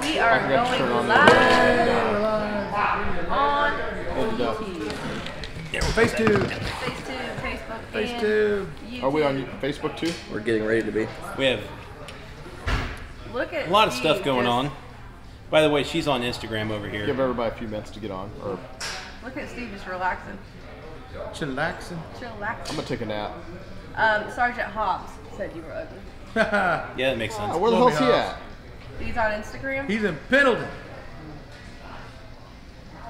We are going live on YouTube. Phase 2. Facebook, Phase 2. YouTube. Are we on Facebook too? We're getting ready to be. We have Look at a lot of Steve, stuff going just on. By the way, she's on Instagram over here. Give everybody a few minutes to get on. Or Look at Steve just relaxing. Chillaxing. Chillaxing. I'm gonna take a nap. Sergeant Hobbs said you were ugly. Yeah, that makes sense. Where the hell's he at? He's on Instagram. He's in Pendleton.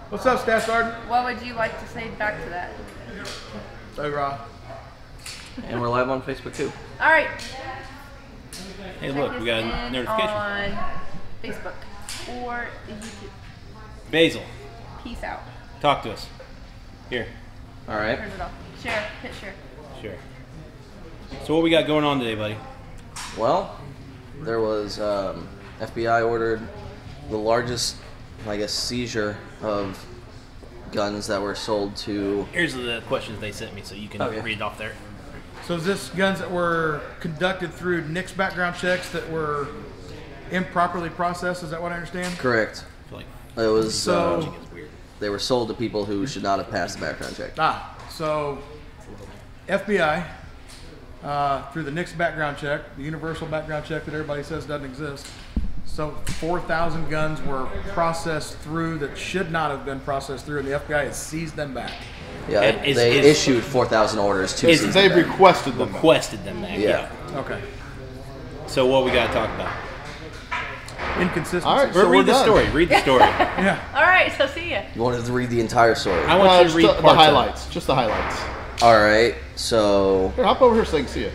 What's up, Staff Sergeant? What would you like to say back to that? Hey, Rob. And we're live on Facebook too. All right. Hey, look, we got a notification. On Facebook or YouTube. Basil, Peace out. talk to us. Here. All right. Turn it off. Share. Hit share. Sure. So what we got going on today, buddy? Well, there was FBI ordered the largest, I guess, seizure of guns that were sold to. Here's the questions they sent me, so you can read it off there. So is this guns that were conducted through NICS background checks that were improperly processed? Is that what I understand? Correct. I feel like It was. So- it's weird. They were sold to people who should not have passed the background check. So FBI, through the NICS background check, the universal background check that everybody says doesn't exist, so 4,000 guns were processed through that should not have been processed through, and the FBI has seized them back. Yeah, And they issued 4,000 orders to seize They've them back. requested them. Requested them back. Yeah. Okay. So what we got to talk about? Inconsistency. All right, Or so we're read the done. story. Read the story. Yeah. All right. So see ya. You wanted to read the entire story. I want you to Just read the parts of it. highlights. Just the highlights. All right. So Here, hop over here so I can see you.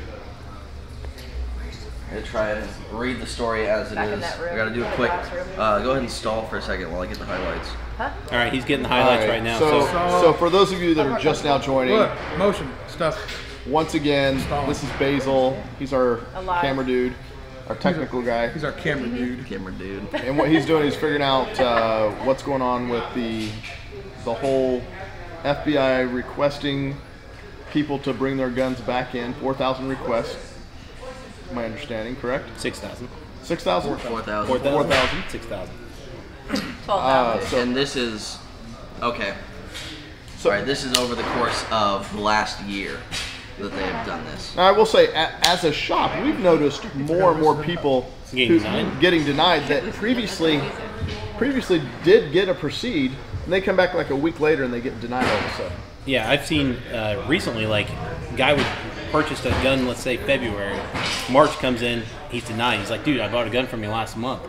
I'm gonna try and read the story as it Back in is. that room. I gotta do a That quick. glass room. Go ahead and stall for a second while I get the highlights. Huh? All right, he's getting the highlights All right now. So for those of you that are just now joining, Look, motion stuff. once again, this is Basil. He's our Alive. camera dude, our technical guy. He's our camera dude. Camera dude. And what he's doing is figuring out what's going on with the whole FBI requesting people to bring their guns back in. 4,000 requests. My understanding, correct? 6,000. 6,000? 4,000. 4,000. 6,000. 12,000. So, And this is okay. so All right, this is over the course of the last year that they have done this. now I will say, as a shop, we've noticed more and more people getting denied that previously did get a proceed, and they come back like a week later and they get denied all of a sudden. Yeah, I've seen recently, like, a guy would purchase a gun, let's say February. March comes in, he's denied. He's like, dude, I bought a gun from you last month.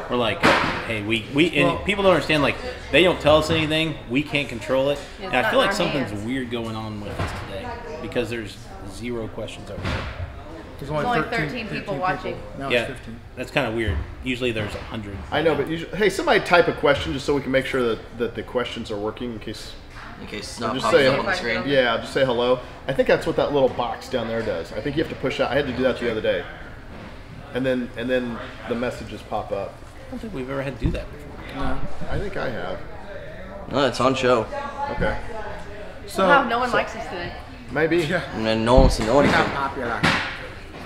We're like, hey, and people don't understand, like, they don't tell us anything. We can't control it. It's And I not feel in like our something's hands. weird going on with us today because there's 0 questions over there. There's only 13 people watching. Now Yeah, it's 15. that's kind of weird. Usually there's 100. I know, but usually, hey, somebody type a question just so we can make sure that the questions are working in case. In case it's not Just popping say up on the screen. Yeah, just say hello. I think that's what that little box down there does. I think you have to push out. I had to do that the other day, and then the messages pop up. I don't think we've ever had to do that before. I think I have. No, it's on show. Okay, So, Wow, no one likes us today. maybe. Yeah. And then no one wants to know anything. Not popular.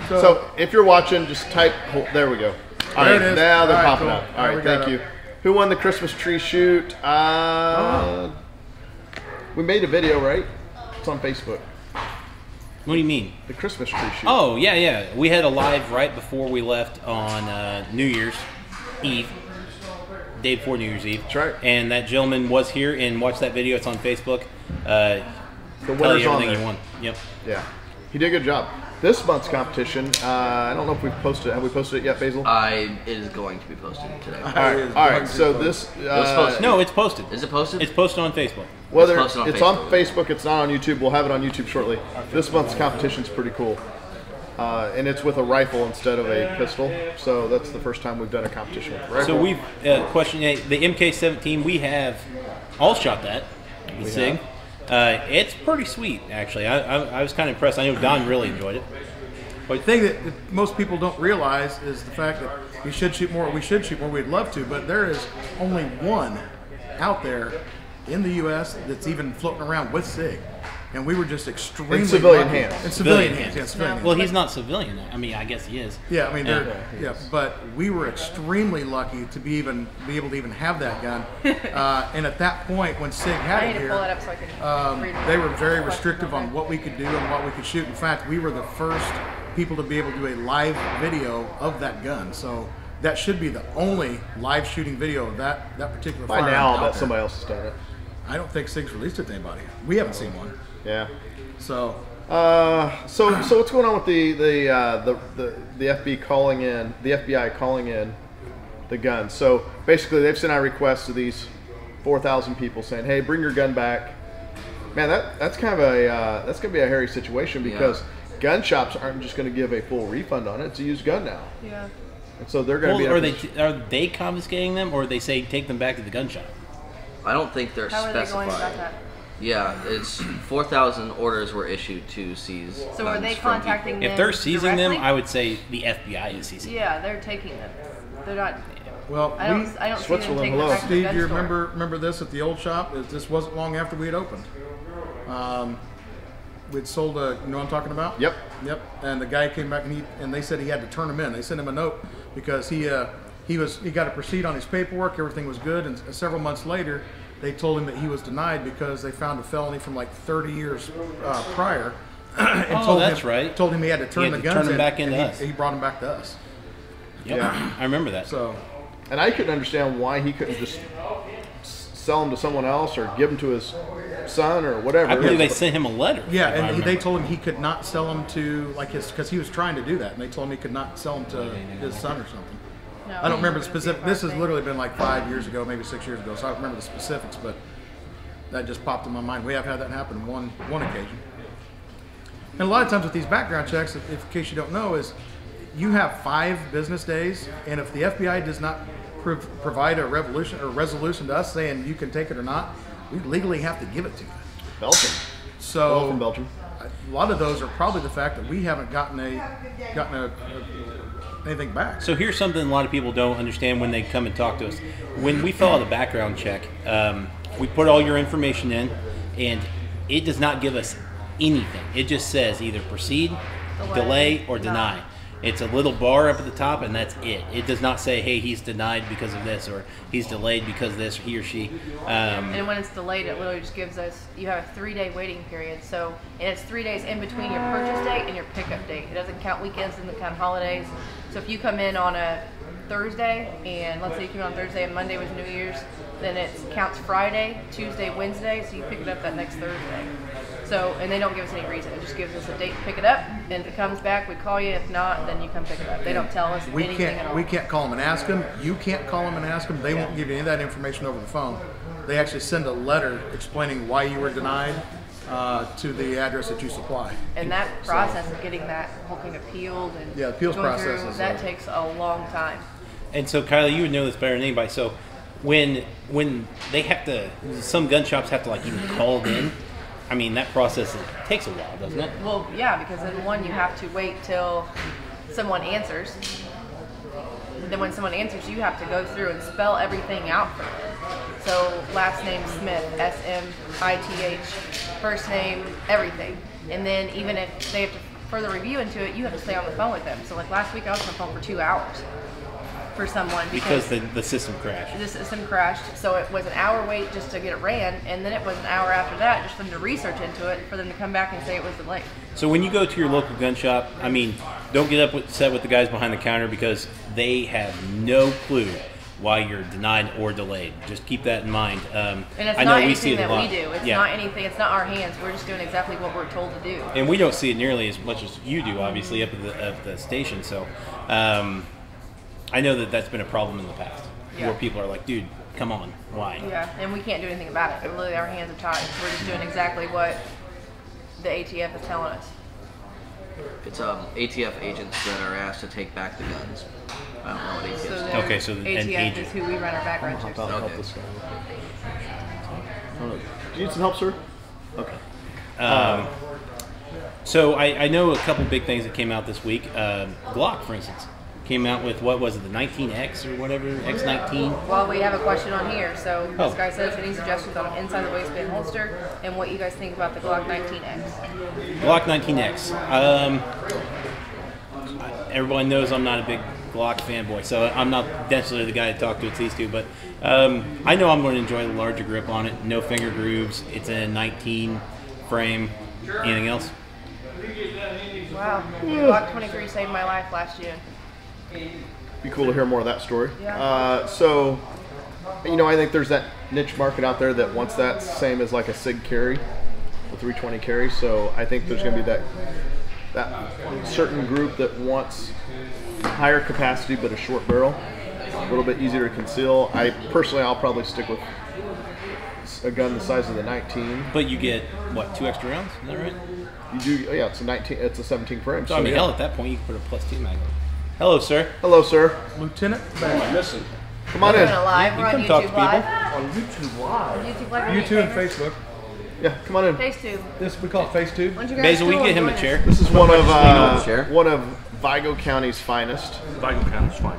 So if you're watching, just type. There we go. All There right, it is. now they're All right, popping cool. up. Now All we right, got thank it. you. Who won the Christmas tree shoot? We made a video, right? It's on Facebook. What do you mean? The Christmas tree shoot. Oh, yeah. We had a live right before we left on New Year's Eve. Day before New Year's Eve. That's right. And that gentleman was here and watched that video. It's on Facebook. The Tell winner's you on everything there. you won. Yep. Yeah, he did a good job. This month's competition, I don't know if we've posted it. Have we posted it yet, Basil? It is going to be posted today. All right. So this, posted. No, it's posted. Is it posted? It's posted on Facebook. whether It's posted on it's on Facebook. Facebook, it's not on YouTube. We'll have it on YouTube shortly. This month's competition's pretty cool, and it's with a rifle instead of a pistol. So that's the first time we've done a competition with a rifle. So we've questioned the MK17. We have all shot that with SIG. It's pretty sweet, actually. I was kind of impressed. I know Don really enjoyed it. The thing that most people don't realize is the fact that we should shoot more. We'd love to, but there is only one out there in the U.S. that's even floating around with SIG. and we were just extremely In civilian lucky. hands. In civilian hands, yeah, civilian hands. Well, he's not civilian. I mean, I guess he is. Yeah, I mean, but we were extremely lucky to be able to even have that gun. And at that point, when SIG had I it need to here, pull it up so I can read it. they were very restrictive on what we could do and what we could shoot. In fact, we were the first people to be able to do a live video of that gun. So that should be the only live shooting video of that particular By firearm now, I'll out bet there. somebody else has done it. I don't think SIG's released it to anybody. We haven't seen one. Yeah. So So what's going on with the FBI calling in the guns? So basically, they've sent out requests to these 4,000 people saying, "Hey, bring your gun back." Man, that's kind of that's gonna be a hairy situation because gun shops aren't just going to give a full refund on it. It's a used gun now, Yeah. and so they're going to be. Are they confiscating them, or they say take them back to the gun shop? I don't think they're How are they going specified. about that? Yeah, it's 4,000 orders were issued to seize. So are guns they from contacting people. If they're seizing them, directly? I would say the FBI is seizing them. Yeah, they're taking them. They're not. well, I don't see them Switzerland, taking hello. them back to the Steve, gun do you store. remember this at the old shop? This wasn't long after we had opened. We'd sold a, you know what I'm talking about? Yep. Yep. And the guy came back and they said he had to turn him in. They sent him a note because he got to proceed on his paperwork. Everything was good. And several months later, they told him that he was denied because they found a felony from like 30 years prior. And that's right. Told him he had to turn had the to guns turn them in, back into and us. He brought them back to us. Yep. Yeah. I remember that. So And I couldn't understand why he couldn't just sell them to someone else or give them to his son or whatever. I believe they sent him a letter. yeah, if I and they remember. told him he could not sell them to like because he was trying to do that, and they told him he could not sell them to his son or something. No, I don't remember the it's gonna be a specific. This has thing. literally been like 5 years ago, maybe 6 years ago, so I don't remember the specifics, but that just popped in my mind. We have had that happen one occasion. And a lot of times with these background checks, if in case you don't know, is you have 5 business days, and if the FBI does not provide a resolution to us saying you can take it or not, we legally have to give it to you. Belgium. So Hello from Belgium. a lot of those are probably the fact that we haven't gotten anything back. So here's something a lot of people don't understand when they come and talk to us. When we fill out a background check, we put all your information in, and it does not give us anything. It just says either proceed, delay, or deny. It's a little bar up at the top, and that's it. It does not say, hey, he's denied because of this, or he's delayed because of this, or he or she. And when it's delayed, it literally just gives us, you have a 3-day waiting period. So, and it's 3 days in between your purchase date and your pickup date. It doesn't count weekends, doesn't count holidays. So if you come in on a Thursday, and let's say you came in on Thursday and Monday was New Year's, then it counts Friday, Tuesday, Wednesday, so you pick it up that next Thursday. So, and they don't give us any reason. It just gives us a date to pick it up, and if it comes back, we call you. If not, then you come pick it up. They don't tell us anything at all. We can't call them and ask them. You can't call them and ask them. They won't give you any of that information over the phone. They actually send a letter explaining why you were denied to the address that you supply. And that process of getting that whole thing appealed and Yeah, the appeals going process through, is that takes a long time. And so, Kylie, you would know this better than anybody. So, when they have to, some gun shops have to like even call it in. I mean, that process takes a while, doesn't it? Well, yeah, because then one, you have to wait till someone answers. Then when someone answers, you have to go through and spell everything out for them. So last name Smith, S-M-I-T-H, first name, everything. And then even if they have to further review into it, you have to stay on the phone with them. So like last week I was on the phone for 2 hours for someone Because the system crashed. the system crashed. So it was an hour wait just to get it ran, and then it was an hour after that just for them to research into it, for them to come back and say it was delayed. So when you go to your local gun shop, I mean, don't get upset with the guys behind the counter because they have no clue why you're denied or delayed. Just keep that in mind. And it's I not know we see anything it a that lot. we do. It's Yeah. not anything. It's not our hands. We're just doing exactly what we're told to do. And we don't see it nearly as much as you do, obviously, up at the station. So I know that that's been a problem in the past, Yeah. where people are like, dude, come on, why? Yeah, and we can't do anything about it. Literally, our hands are tied. We're just doing exactly what the ATF is telling us. It's ATF agents that are asked to take back the guns. I don't know what ATF So is. they're- Okay, so an ATF agent. is who we run our background checks. I'll on. help Okay. this guy. Do you need some help, sir? So I know a couple big things that came out this week. Glock, for instance. came out with, what was it, the 19X or whatever, X19? Well, we have a question on here. So Oh. this guy says, any suggestions on inside the waistband holster and what you guys think about the Glock 19X? Glock 19X. Everyone knows I'm not a big Glock fanboy, so I'm not necessarily the guy to talk to. It's these two, but I know I'm going to enjoy the larger grip on it. No finger grooves. It's a 19 frame. Anything else? Wow. Glock 23 saved my life last June. Be cool to hear more of that story. Yeah. So, you know, I think there's that niche market out there that wants that same as like a SIG carry, a 320 carry. So I think there's going to be that certain group that wants higher capacity but a short barrel, a little bit easier to conceal. I'll probably stick with a gun the size of the 19. But you get, what, 2 extra rounds? Is that right? You do, yeah. It's a 19. It's a 17 frame. So I mean, yeah. hell, at that point you can put a +2 mag on. Hello, sir. Hello, sir. Lieutenant. Listen, Come on We're in. doing a live. You We're on come talk to YouTube people. Live. on YouTube Live. YouTube Live. YouTube and Facebook. Yeah, come on in. FaceTube. This we call it FaceTube. When's your guys' Basil, we school get him a join us? chair. This is one chair. of Vigo County's finest, Vigo County's fine.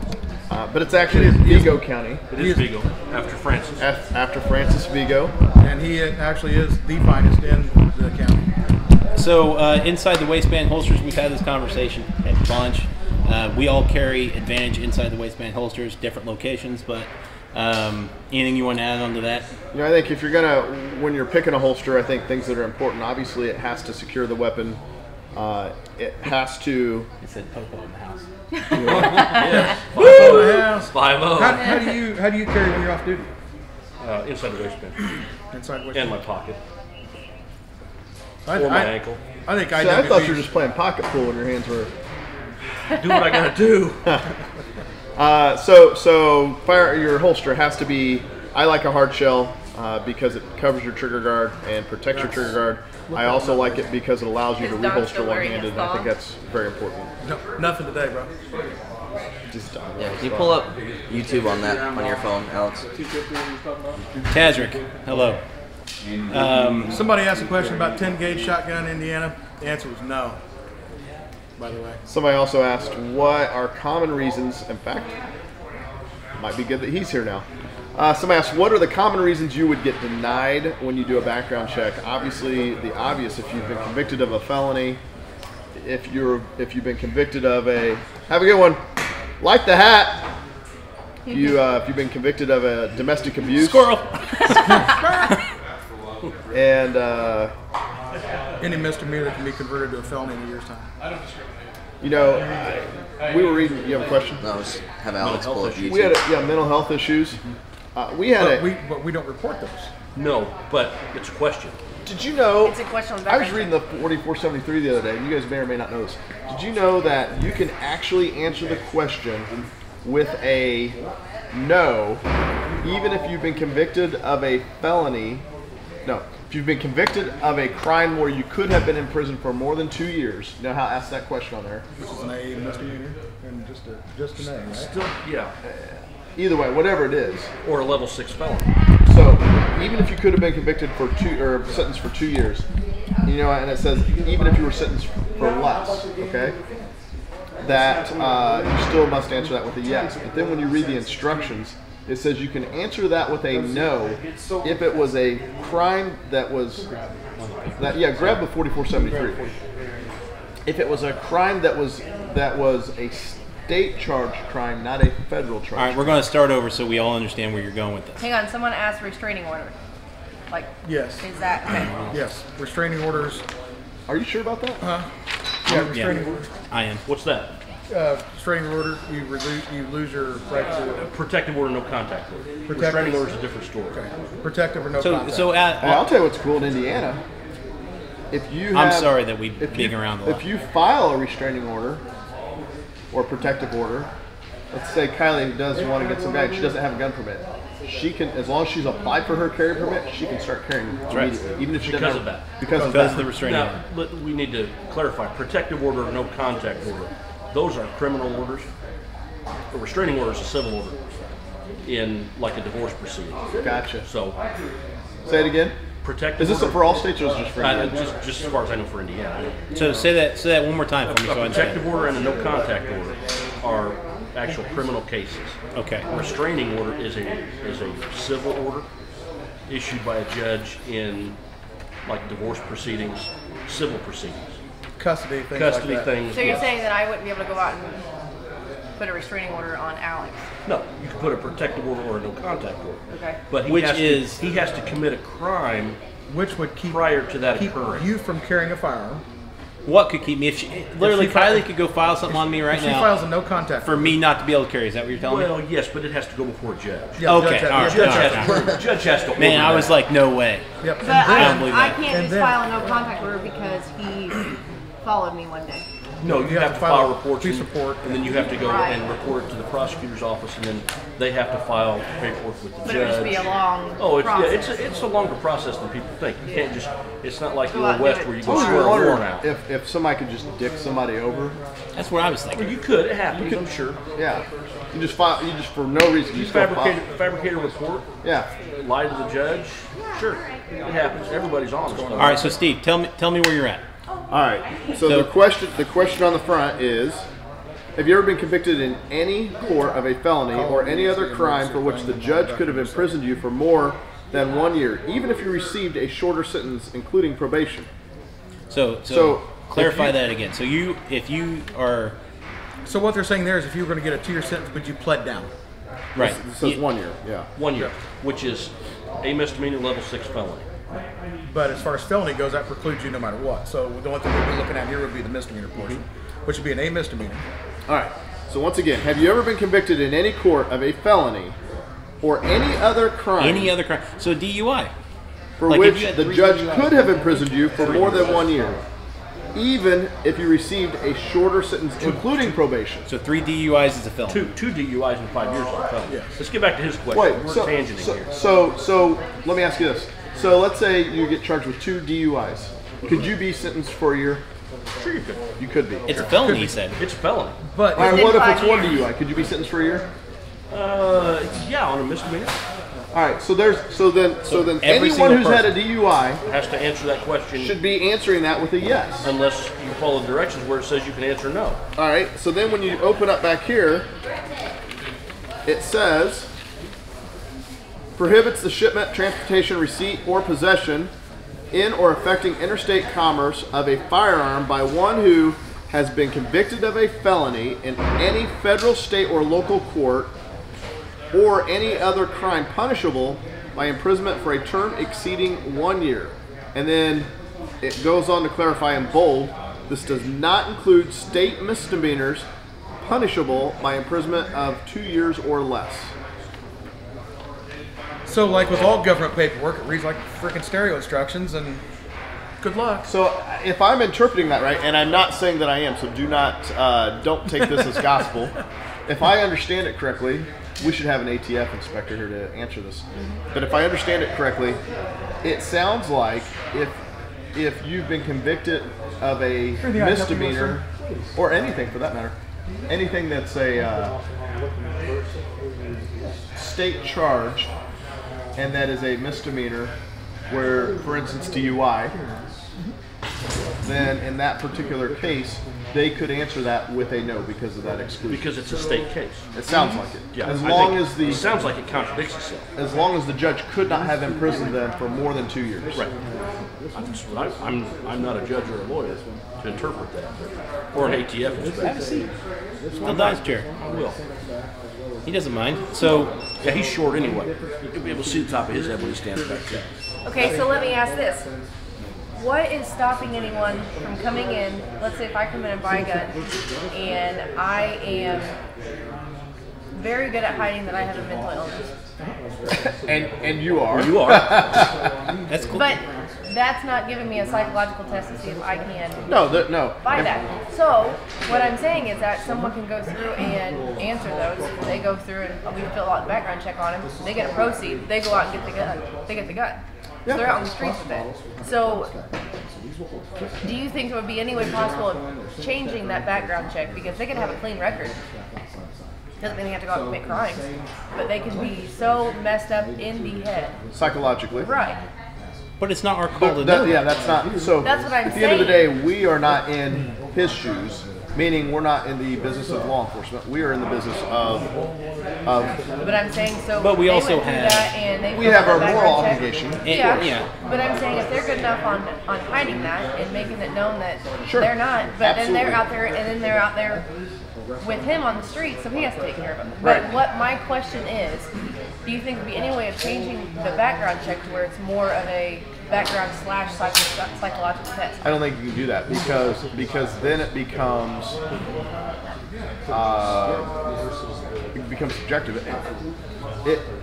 but it's actually Vigo County It is Vigo, after Francis. after Francis Vigo. And he actually is the finest in the county. So inside the waistband holsters, we've had this conversation a bunch. We all carry Advantage inside the waistband holsters, different locations, but anything you want to add on to that? You know, I think if you're when you're picking a holster, I think things that are important. Obviously, it has to secure the weapon. It has to. It said Popo in the house. Yes. Oh, the house. 5-0. How do you carry when you're off duty? Inside the waistband. Inside And waistband. my pocket. I, Or my I, ankle. I think See, I thought you were IWB just playing pocket pool when your hands were. Do what I gotta do. So your holster has to be. I like a hard shell because it covers your trigger guard and protects your trigger guard. I also like it because it allows you to Is Don reholster still wearing one-handed, his and I think thong? that's very important. No, nothing today, bro. Just Yeah, can you pull up YouTube on that on your phone, Alex? Tazrick, hello. Somebody asked a question about 10 gauge shotgun in Indiana. The answer was no. By the way, Somebody also asked, what are common reasons, in fact, might be good that he's here now. Somebody asked, what are the common reasons you would get denied when you do a background check? Obviously, the obvious, if you've been convicted of a felony, if you've been convicted of a, have a good one, like the hat, if you've been convicted of a domestic abuse. Squirrel. And any misdemeanor can be converted to a felony in a year's time. you know, we were reading. You have a question? No, just have Alex pull up YouTube. We had mental health issues. We had But we don't report those. No, but it's a question. Did you know? It's a question on the I was background reading the 4473 the other day, and you guys may or may not know this. Did you know that you can actually answer the question with a no, even if you've been convicted of a felony? No, if you've been convicted of a crime where you could have been in prison for more than 2 years. You know how I asked that question on there? Which is an A misdemeanor and just an A, right? Still, yeah. Either way, whatever it is. Or a level 6 felony. So even if you could have been convicted for sentenced for 2 years, you know, and it says even if you were sentenced for less, okay, that you still must answer that with a yes. But then when you read the instructions, it says you can answer that with a no if it was a crime that was grab the 4473. If it was a crime that was a state charged crime, not a federal charge. All right, we're going to start over so we all understand where you're going with this. Hang on, someone asked restraining order. Like, Yes. is that okay? Yes. Restraining orders. Are you sure about that? Yeah, restraining orders. I am. What's that? Restraining order, you lose your right to Protective order, no contact order. Protective- Restraining order is a different story. protective or no So, contact. Hey, I'll tell you what's cool in Indiana. If you I'm have, sorry that we if dig you- around a lot. If you file a restraining order or protective order, let's say Kylie does want to get some guy, she doesn't have a gun permit. She can, as long as she's applied for her carry permit, she can start carrying right. immediately, even if she Because doesn't of have, that. Because of Because that. of the restraining Now, we need to clarify. Protective order, no contact order. Those are criminal orders. A restraining order is a civil order in like a divorce proceeding. Gotcha. So, Say it again. protective Is this order, for all states or is it just for Indiana? just as far as I know for Indiana. So say that one more time for me so I A understand. protective order and a no contact order are actual criminal cases. Okay. A restraining order is a civil order issued by a judge in like divorce proceedings, civil proceedings, Custody things custody like that. things. So you're yes. saying that I wouldn't be able to go out and put a restraining order on Alex? No, you can put a protective order or a no contact order. Okay. But Which he has to commit a crime Which would keep prior to that keep occurring. you from carrying a firearm. What could keep me? If she, literally, If she fi- Kylie could go file something on me right If she now files a no contact for me not to be able to carry. Is that what you're telling me? Well, yes, but it has to go before a judge. Yeah, Okay, judge all right. has- Judge judge has has- to, judge has to order Man, I was that. like, no way. Yep. But And don't then- believe I that. can't And just then- file a no contact order because he followed me one day. No, you have to file reports, police and, report. and then you have to go Right. and report it to the prosecutor's office, and then they have to file paperwork with the But judge. it would just be a long Oh, it's, yeah, process. it's a longer process than people think. You can't just. It's not like Go the out Old and West do it. where you I go was swear a wondering warrant out. if somebody could just dick somebody over. That's what I was Well, thinking. you could. It happens. I'm sure. Yeah, you just file. You just for no reason. You just go fabricate a report. Yeah. Lie to the judge. Sure, it happens. Everybody's honest. All right, so Steve, tell me where you're at. All right. So So- the question on the front is: have you ever been convicted in any court of a felony or any other crime for which the judge could have imprisoned you for more than 1 year, even if you received a shorter sentence, including probation? So So, clarify if you- that again. So if you are So what they're saying there is if you were going to get a 2-year sentence, but you pled down. right, It says 1 year. Yeah. 1 year, which is a misdemeanor level 6 felony. But as far as felony goes, that precludes you no matter what. So the only thing we'd be looking at here would be the misdemeanor portion, which would be an A misdemeanor. All right. So once again, have you ever been convicted in any court of a felony or any other crime? any other crime. So DUI. for Like, if which you had the 3 judge DUIs. could have imprisoned you for more than 1 year, even if you received a shorter sentence, including probation. So 3 DUIs is a felony. Two DUIs in 5 years is a felony. Let's get back to his question. Wait, We're so, tangenting so, here. so let me ask you this. So let's say you get charged with 2 DUIs. Could you be sentenced for a year? Sure, you could. You could be. It's a felony, he said. It's a felony. But All right, Within what if 5 it's 1 years. DUI? Could you be sentenced for a year? Yeah, on a misdemeanor. All right, so then every anyone single who's had a person. DUI Has to answer that question should be answering that with a yes. unless you follow the directions where it says you can answer no. All right, so then when you open up back here, it says prohibits the shipment, transportation, receipt, or possession in or affecting interstate commerce of a firearm by one who has been convicted of a felony in any federal, state, or local court or any other crime punishable by imprisonment for a term exceeding 1 year. And then it goes on to clarify in bold, this does not include state misdemeanors punishable by imprisonment of 2 years or less. so like with all government paperwork, it reads like freaking stereo instructions, and good luck. So if I'm interpreting that right, and I'm not saying that I am, so don't take this as gospel. If I understand it correctly, we should have an ATF inspector here to answer this. But if I understand it correctly, it sounds like if you've been convicted of a misdemeanor, or anything for that matter, anything that's a state charge, and that is a misdemeanor, where, for instance, DUI, then in that particular case, they could answer that with a no because of that exclusion. Because it's a state case. It sounds like it. Yeah. As I long think as the it sounds like it contradicts itself. as long as the judge could not have imprisoned them for more than 2 years. Right. I'm not a judge or a lawyer to interpret that, or an ATF inspector. Still dies chair. I will. He doesn't mind. So Yeah, he's short anyway. You'll be able to see the top of his head when he stands back there. Okay, so let me ask this. What is stopping anyone from coming in, let's say if I come in and buy a gun, and I am very good at hiding that I have a mental illness. And you are. You are. that's cool. But that's not giving me a psychological test to see if I can No. buy that. So what I'm saying is that someone can go through and answer those. They go through and we fill out the background check on them. They get a proceed. They go out and get the gun. They get the gun. So they're out on the streets with it. So do you think there would be any way possible of changing that background check? Because they could have a clean record. Doesn't mean they have to go out and commit crimes. But they can be so messed up in the head. Psychologically. Right. But it's not our call to know. Yeah, that's not. So That's what I'm at the end of the day, saying. we are not in his shoes. Meaning we're not in the business of law enforcement. We are in the business of But I'm saying so. But we they also went through have- that and they we put have the our background moral check. obligation. Yeah. But I'm saying if they're good enough on hiding that and making it known that Sure. they're not, but then they're Absolutely. out there and then they're out there with him on the street, so he has to take care of them. But Right. what my question is, do you think there'd be any way of changing the background check to where it's more of a background / psychological test? I don't think you can do that because then it becomes subjective.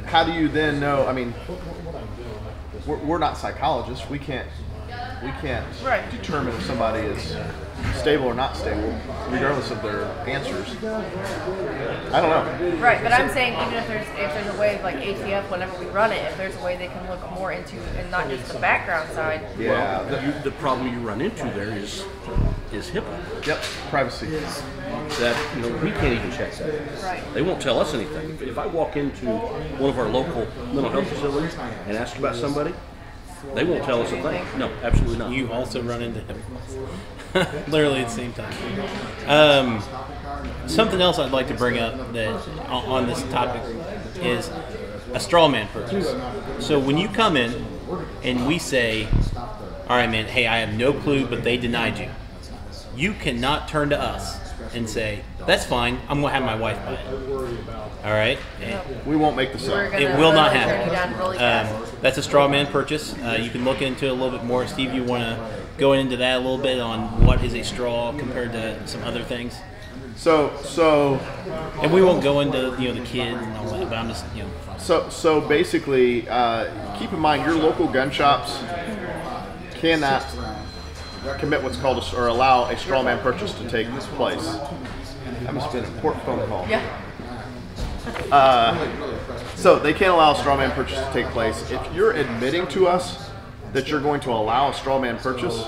How do you then know? I mean, we're not psychologists. We can't Right. determine if somebody is stable or not stable, regardless of their answers. I don't know. Right, but I'm saying even if there's a way like ATF, whenever we run it, if there's a way they can look more into and not just the background side. Yeah. The problem you run into there is HIPAA. Yep. Privacy. That we can't even check that. Right. They won't tell us anything. If I walk into one of our local mental health facilities and ask about somebody, they won't tell us a thing. No, absolutely not. You also run into him. Literally at the same time. Something else I'd like to bring up that on this topic is a straw man purchase. So when you come in and we say, all right, man, hey, I have no clue, but they denied you. You cannot turn to us and say, that's fine, I'm going to have my wife buy it. All right? We won't make the sale. It will not turn you happen. down really fast. That's a straw man purchase. You can look into it a little bit more. Steve, you want to go into that a little bit on what is a straw compared to some other things? So And we won't go into the kid and all that, but I'm just So basically, keep in mind your local gun shops cannot commit what's called or allow a straw man purchase to take place. That must have been an important phone call. Yeah. So they can't allow a straw man purchase to take place. If you're admitting to us that you're going to allow a straw man purchase,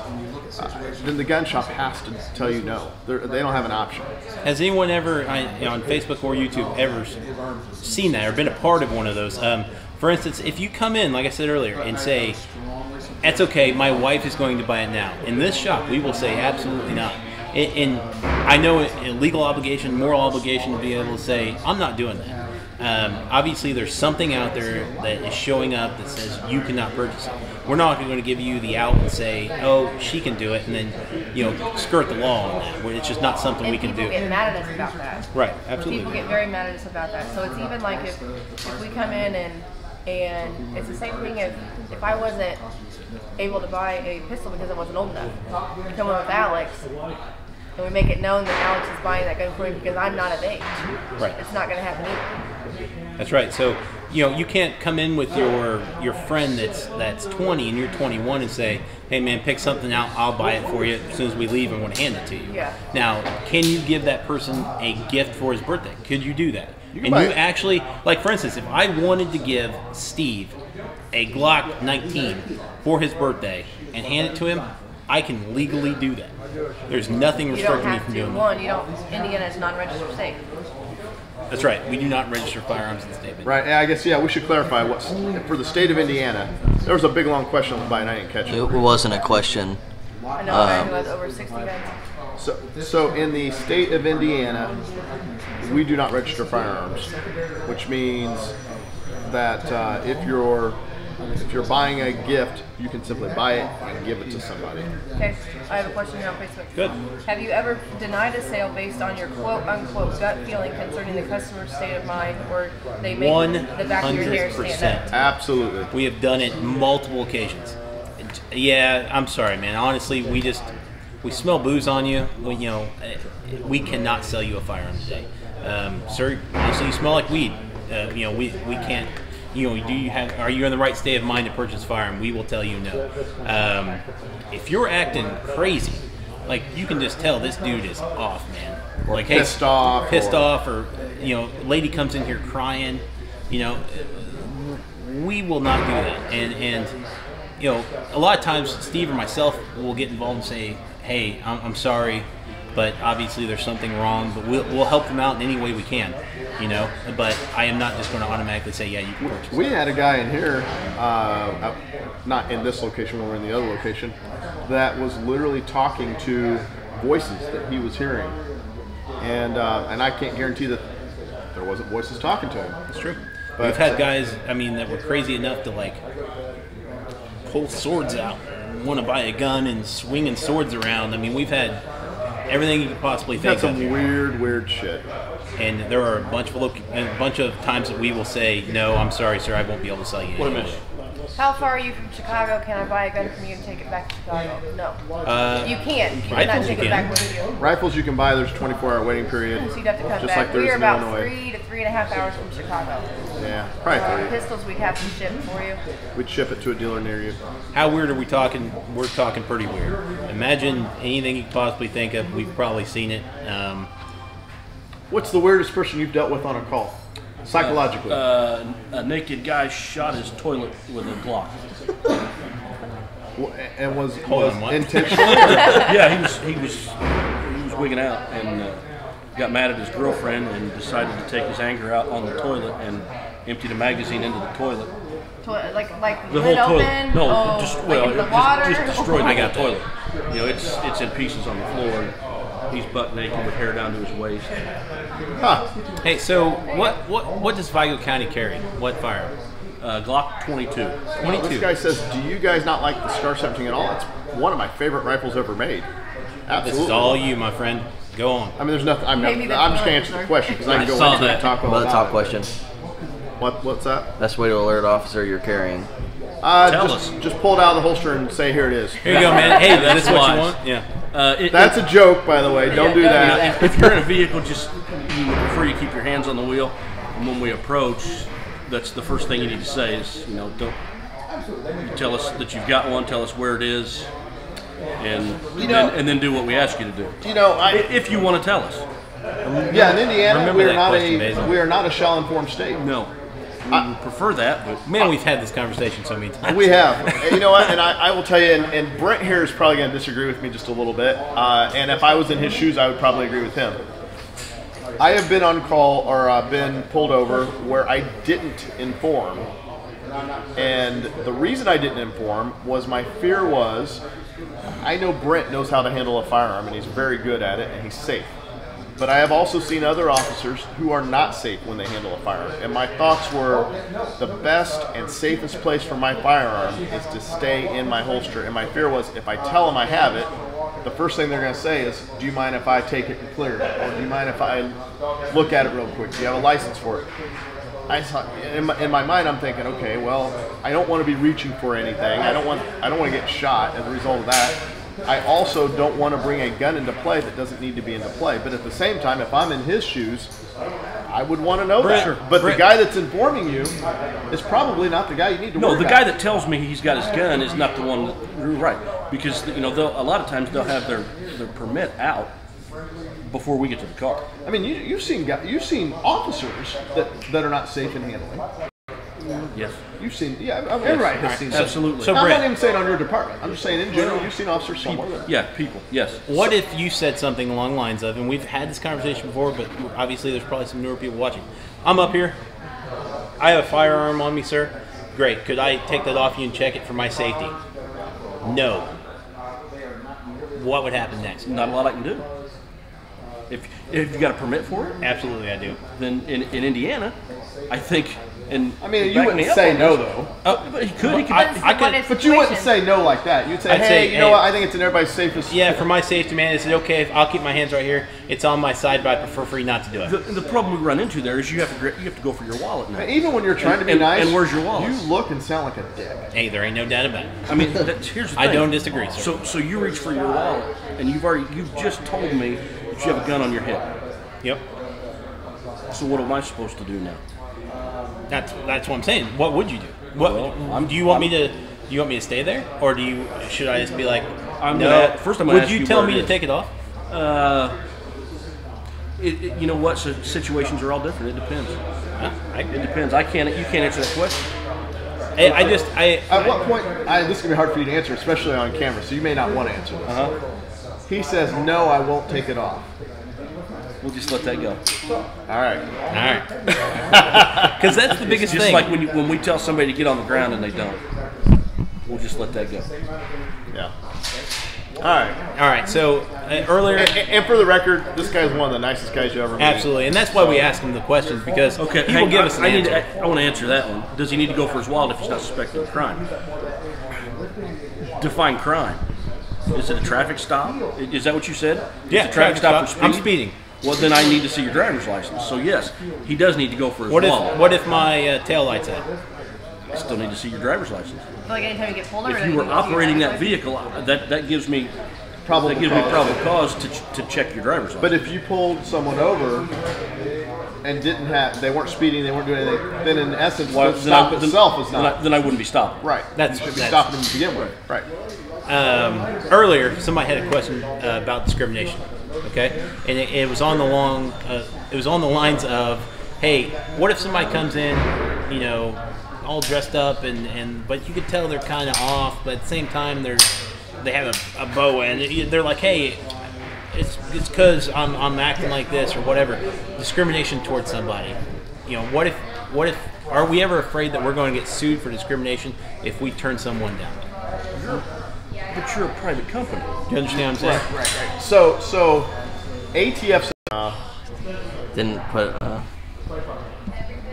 then the gun shop has to tell you no. They don't have an option. Has anyone ever on Facebook or YouTube ever seen that or been a part of one of those? For instance, if you come in, like I said earlier, and say, that's okay, my wife is going to buy it now. In this shop, we will say absolutely not. And I know a legal obligation, moral obligation to be able to say, I'm not doing that. Obviously, there's something out there that is showing up that says you cannot purchase it. We're not going to give you the out and say, oh, she can do it, and then skirt the law on that. Where it's just not something we can do. People get mad at us about that. Right, absolutely. People get very mad at us about that. So it's even like if we come in and it's the same thing if I wasn't able to buy a pistol because I wasn't old enough. You come in with Alex, and we make it known that Alex is buying that gun for me because I'm not of age. Right. It's not going to happen either. That's right. So, you can't come in with your friend that's 20 and you're 21 and say, hey man, pick something out, I'll buy it for you as soon as we leave and want to hand it to you. Yeah. Now, can you give that person a gift for his birthday? Could you do that? You actually, like for instance, if I wanted to give Steve a Glock 19 for his birthday and hand it to him, I can legally do that. There's nothing You don't restricting me have from to. doing One, you don't. Indiana is non-registered state. that. That's right. We do not register firearms in the state. Right, and I guess, we should clarify for the state of Indiana, there was a big long question on the and I didn't catch it. It wasn't a question. I know a guy who has over 60 guns. So in the state of Indiana, we do not register firearms, which means that if you're buying a gift, you can simply buy it and give it to somebody. Okay, I have a question here on Facebook. Good. Have you ever denied a sale based on your quote-unquote gut feeling concerning the customer's state of mind, or they make the back of your hair stand 100%. up? Absolutely. We have done it multiple occasions. Yeah, I'm sorry, man. Honestly, we smell booze on you. We cannot sell you a firearm today, sir. Honestly, you smell like weed. We can't. Are you in the right state of mind to purchase a firearm? We will tell you no. If you're acting crazy, like you can just tell this dude is off, man. Or like pissed off. or lady comes in here crying. We will not do that. And a lot of times Steve or myself will get involved and say, hey, I'm sorry, but obviously there's something wrong, but we'll help them out in any way we can, but I am not just going to automatically say, yeah, you can purchase. We had a guy in here, not in this location, we were in the other location, that was literally talking to voices that he was hearing and I can't guarantee that there wasn't voices talking to him. It's true. But We've had guys, I mean, that were crazy enough to like pull swords out, want to buy a gun and swinging swords around. I mean, we've had everything you could possibly think That's of. some weird shit. And there are a bunch of times that we will say, no, I'm sorry, sir, I won't be able to sell you. What a anything." miss. How far are you from Chicago? Can I buy a gun from you and take it back to Chicago? No. You can. You cannot rifles take you it can. back with you. Rifles you can buy. There's a 24-hour waiting period. So you'd have to come just back. like there's We're in about Illinois. 3 to 3.5 hours from Chicago. Yeah, probably 3. Pistols we'd have to ship for you. We'd ship it to a dealer near you. How weird are we talking? We're talking pretty weird. Imagine anything you could possibly think of. We've probably seen it. What's the weirdest person you've dealt with on a call? Psychologically. A naked guy shot his toilet with a Glock. And was on, what? intentional? Yeah, he was wigging out and got mad at his girlfriend and decided to take his anger out on the toilet and emptied a magazine into the toilet. Like The lid whole toilet. open? No, Oh, just like well, in the water? just destroyed I the got whole that. toilet. You know, it's in pieces on the floor. And he's butt naked with hair down to his waist. Huh. Hey, so what does Vigo County carry? What firearm? Glock 22. Well, this guy says, do you guys not like the Scar 17 at all? It's one of my favorite rifles ever made. Absolutely. This is all you, my friend. Go on. I mean, there's nothing. I'm Maybe just that's going to not answer the answer. question because I I can go saw into it that. and talk all Another about top it. question. What's that? Best way to alert officer you're carrying. Tell Just pull it out of the holster and say, here it is. Here you go, man. Hey, That's that's what you wise. want? Yeah. That's a joke, by the way. Don't do that. If you're in a vehicle, just you would prefer you keep your hands on the wheel. And when we approach, that's the first thing you need to say is, don't you tell us that you've got one, tell us where it is, and then do what we ask you to do. If you want to tell us. Yeah, in Indiana, Remember we are that not question, Basil. we are not a shall-informed state. No. We would prefer that, but Man, we've had this conversation so many times. We have. And you know what? And I will tell you, and Brent here is probably going to disagree with me just a little bit. And if I was in his shoes, I would probably agree with him. I have been on call or been pulled over where I didn't inform. And the reason I didn't inform was my fear was, I know Brent knows how to handle a firearm, and he's very good at it, and he's safe. But I have also seen other officers who are not safe when they handle a firearm. And my thoughts were, the best and safest place for my firearm is to stay in my holster. And my fear was, if I tell them I have it, the first thing they're going to say is, do you mind if I take it and clear it? Or do you mind if I look at it real quick? Do you have a license for it? In my mind, I'm thinking, okay, well, I don't want to be reaching for anything. I don't want to get shot as a result of that. I also don't want to bring a gun into play that doesn't need to be into play. But at the same time, if I'm in his shoes, I would want to know that. Sure. But the guy that's informing you is probably not the guy you need to worry no, the about. guy that tells me he's got his gun is not the one that, right. Because a lot of times they'll have their permit out before we get to the car. I mean, you've seen officers that are not safe in handling. Yes. You've seen, everybody has seen. Absolutely. So I'm not Brent, even saying on your department. I'm just saying in general, you've seen officers somewhere. That, Yeah, people. Yes. what if you said something along the lines of, and we've had this conversation before, but obviously there's probably some newer people watching. I'm up here. I have a firearm on me, sir. Great. Could I take that off you and check it for my safety? No. What would happen next? Not a lot I can do. If you got a permit for it, Absolutely, I do. then in Indiana, I think. And I mean, you back me wouldn't up say on no this. though. But he could. He could. I could. But you wouldn't say no like that. You'd say, I'd hey, say, you know hey. what? I think it's in everybody's safest. Yeah, for my safety, man. Is it okay if I'll keep my hands right here? It's on my side, but I prefer for you not to do it. The problem we run into there is you have to go for your wallet now. And even when you're trying to be And- nice, and where's your wallet? You look and sound like a dick. Hey, there ain't no doubt about it. I mean, here's the thing. I don't disagree, sir. So you reach for your wallet, and you've just told me that you have a gun on your hip. Yep. So what am I supposed to do now? That's what I'm saying. What would you do? What Well, do you want me to? Do you want me to stay there, or should I just be like, I'm no? gonna- first I'm gonna would ask you you tell where me it to is. take it off? You know what? So situations are all different. It depends. It It depends. You can't answer that question. At what point? This is gonna be hard for you to answer, especially on camera. So you may not want to answer this. He says, "No, I won't take it off." We'll just let that go. All right. All right. Because that's the biggest Just thing. like when we tell somebody to get on the ground and they don't. We'll just let that go. Yeah. All right. All right. So earlier, And for the record, this guy's one of the nicest guys you ever meet. absolutely, and that's why we ask him the questions, because Okay, he will give us an answer. I want to answer that one. Does he need to go for his wallet if he's not suspecting a crime? Define crime. Is it a traffic stop? Is that what you said? Yeah, Is it a traffic stop for I'm speeding? speeding. Well, then I need to see your driver's license. So yes, he does need to go for his What wallet. if my tail light's out? I still need to see your driver's license. Like anytime you get pulled over. If you were operating that vehicle, that gives me Probable probable cause to check your driver's license. But if you pulled someone over and they weren't speeding, they weren't doing anything, then in essence, the stop itself is not. Then I wouldn't be stopping. Right. That's- you should be that's- stopping them to begin with. Right. Earlier, somebody had a question about discrimination. Okay, and it was on the lines of, hey, what if somebody comes in, you know, all dressed up but you could tell they're kind of off, but at the same time they have a bow and they're like, hey, it's because I'm acting like this or whatever. Discrimination towards somebody. You know, what if are we ever afraid that we're going to get sued for discrimination if we turn someone down? But you're a private company. Do you understand what I'm saying? Right. So ATF. Didn't put.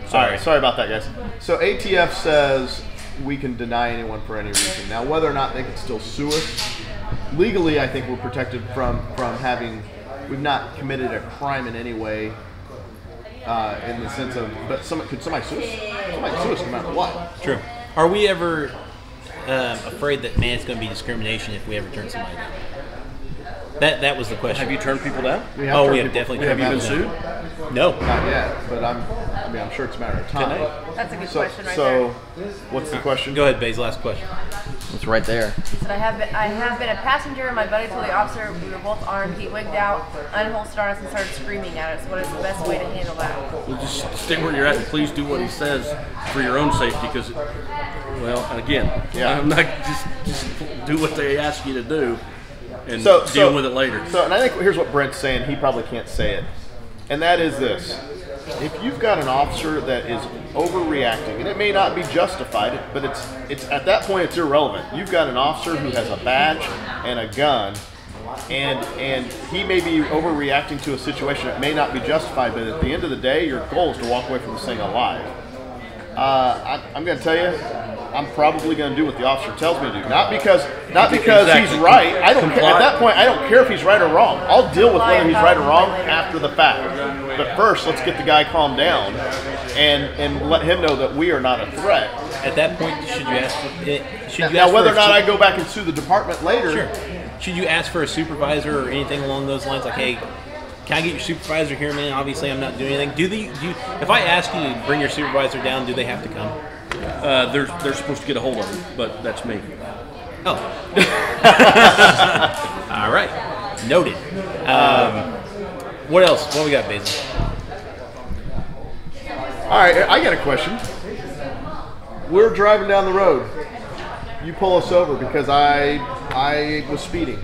Sorry about that, guys. So ATF says we can deny anyone for any reason. Now, whether or not they can still sue us, legally, I think we're protected from having. We've not committed a crime in any way, in the sense of. But could somebody sue us? Somebody can sue us no matter what. True. Are we ever afraid that, man, it's going to be discrimination if we ever turn somebody down? That was the question. Have you turned people down? We have definitely turned Have you people been down. sued? No. Not yet, but I'm sure it's a matter of time. That's a good question right So, there. what's the question? Go ahead, Basil. Last question. It's right there. He said, I have been a passenger. My buddy told the officer we were both armed. He wigged out, unholstered us, and started screaming at us. What is the best way to handle that? Well, just stay where you're at and please do what he says for your own safety. Because, well, again, I'm not just do what they ask you to do and deal with it later. So, and I think here's what Brent's saying. He probably can't say it, and that is this: if you've got an officer that is overreacting, and it may not be justified, but it's at that point it's irrelevant. You've got an officer who has a badge and a gun, and he may be overreacting to a situation that may not be justified, but at the end of the day, your goal is to walk away from this thing alive. I'm going to tell you, I'm probably going to do what the officer tells me to do. Not because he's right. I don't care. At that point, I don't care if he's right or wrong. I'll deal with whether he's right or wrong after the fact. But first, let's get the guy calmed down and let him know that we are not a threat. At that point, should you ask for it? Now, whether or not I go back and sue the department later. Sure. Should you ask for a supervisor or anything along those lines? Like, hey, can I get your supervisor here, man? Obviously, I'm not doing anything. If I ask you to bring your supervisor down, do they have to come? They're supposed to get a hold of him, but that's me. Oh. All right. Noted. What else? What we got, Basil? All right, I got a question. We're driving down the road. You pull us over because I was speeding.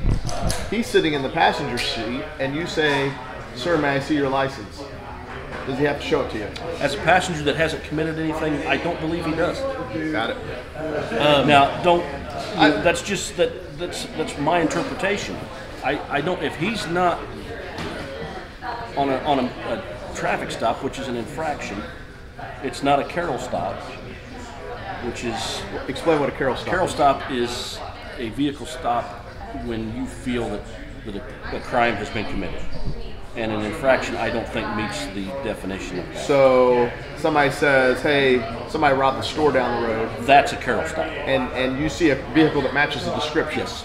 He's sitting in the passenger seat, and you say, "Sir, may I see your license?" Does he have to show it to you? As a passenger that hasn't committed anything, I don't believe he does. Got it. Now, that's my interpretation. I don't. If he's not on a traffic stop, which is an infraction, it's not a Carroll stop, which is. Explain what a Carroll stop Carroll is. stop is a vehicle stop when you feel that a crime has been committed. And an infraction, I don't think, meets the definition of that. So somebody says, "Hey, somebody robbed the store down the road," That's a Carroll stop. and you see a vehicle that matches the description. Yes.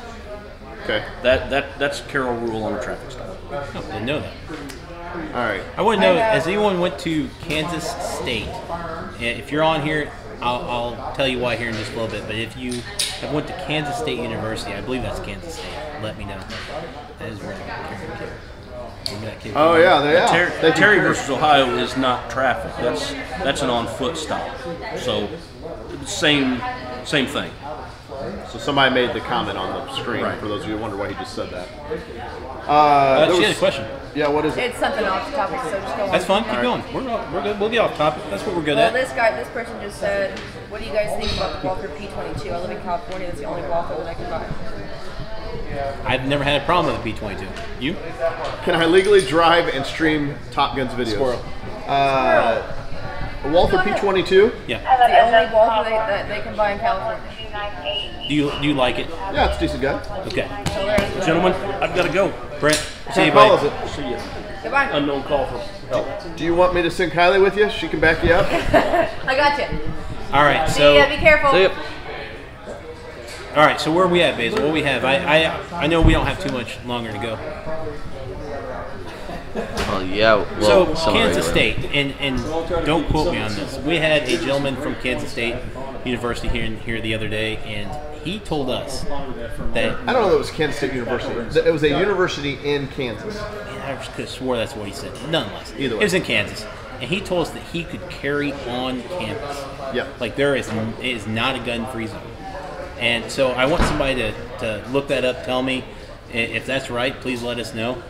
Okay. That's Carroll rule on a traffic stop. Oh, didn't know that. All right. I want to know, has anyone went to Kansas State? And if you're on here, I'll tell you why here in just a little bit. But if you have went to Kansas State University, I believe that's Kansas State. Let me know. That is wrong. Oh yeah, Terry versus Ohio is not traffic. That's an on-foot stop. So same thing. So somebody made the comment on the screen. Right. For those of you who wonder why he just said that. She had a question. Yeah, what is it? It's something off topic, so just go on. That's fine. Keep going. We're good. We'll get off topic. That's what we're good Well, at. this person just said, what do you guys think about the Walker P22? I live in California. That's the only Walker that I can buy. I've never had a problem with a P22. You? Can I legally drive and stream Top Gun's videos? Squirrel. A Walther P22? Yeah. It's the only Walther that they can buy in California. Do you like it? Yeah, it's a decent gun. Okay. So there's Gentlemen, I've got to go. Brent, see you, What call is buddy. it? See you. Goodbye. Unknown call for help. Do you want me to send Kylie with you? She can back you up. I got you. All right, See so ya, be careful. See ya. all right, so where are we at, Basil? What do we have? I know we don't have too much longer to go. Oh yeah. Well, So some Kansas regular. State, and don't quote me on this. We had a gentleman from Kansas State University here the other day, and he told us that I don't know that it was Kansas State University. It was a university in Kansas. I could have swore that's what he said. Nonetheless, Either way. it was in Kansas, and he told us that he could carry on campus. Yep. Like it is not a gun-free zone. And so I want somebody to look that up. Tell me if that's right. Please let us know.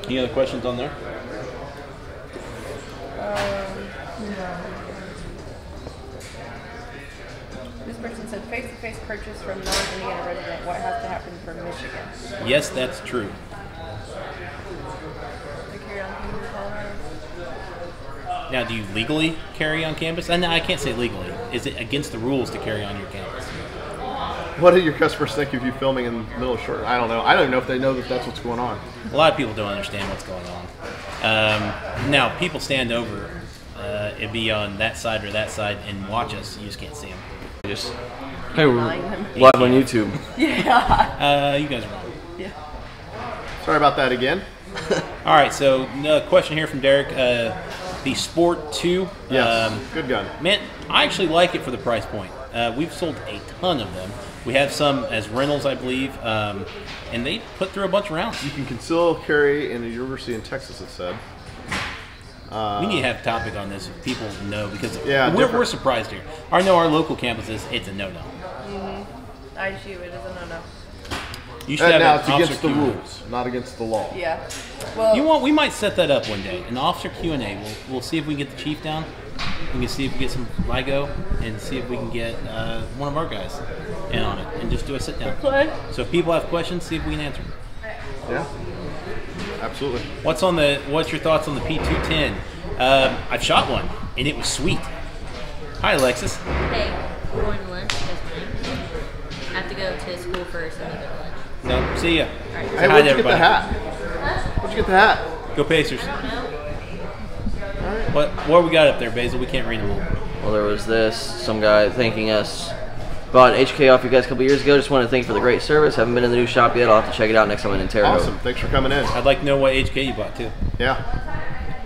Any other questions on there? This person said face-to-face purchase from non-Indiana resident. What has to happen for Michigan? Yes, that's true. They carry on campus in Colorado. Now, do you legally carry on campus? And I can't say legally. Is it against the rules to carry on your campus? What do your customers think of you filming in the middle of short? I don't know. I don't even know if they know that that's what's going on. A lot of people don't understand what's going on. Now, people stand over. It'd be on that side or that side and watch us. You just can't see them. Just hey, we're Lying them. live on YouTube. Yeah. You guys are wrong. Yeah. Sorry about that again. All right, so question here from Derek. The Sport 2. Yes. Good gun. Man, I actually like it for the price point. We've sold a ton of them. We have some as rentals, I believe, and they put through a bunch of rounds. You can conceal carry in a university in Texas, it said. We need to have a topic on this if people know, because Yeah, we're surprised here. I know our local campuses, it's a no-no. ISU, it is a no-no. You should have Now an it's officer against the Q&A. rules, not against the law. Yeah. Well, We might set that up one day, an officer Q&A. We'll see if we can get the chief down. We can see if we get some LIGO and see if we can get one of our guys in on it and just do a sit down. So if people have questions, see if we can answer them. Yeah. Absolutely. What's your thoughts on the P210? I've shot one and it was sweet. Hi, Alexis. Hey, we're going to lunch. That's fine. I have to go to school first and then go to lunch. No, see ya. Hey, Hi where'd to you get the everybody. hat? Where'd you get the hat? Go Pacers. What we got up there, Basil? We can't read them all. Well, there was this. Some guy thanking us. Bought an HK off you guys a couple years ago. Just want to thank you for the great service. Haven't been in the new shop yet. I'll have to check it out next time I'm in Terre Haute. Awesome. Thanks for coming in. I'd like to know what HK you bought too. Yeah.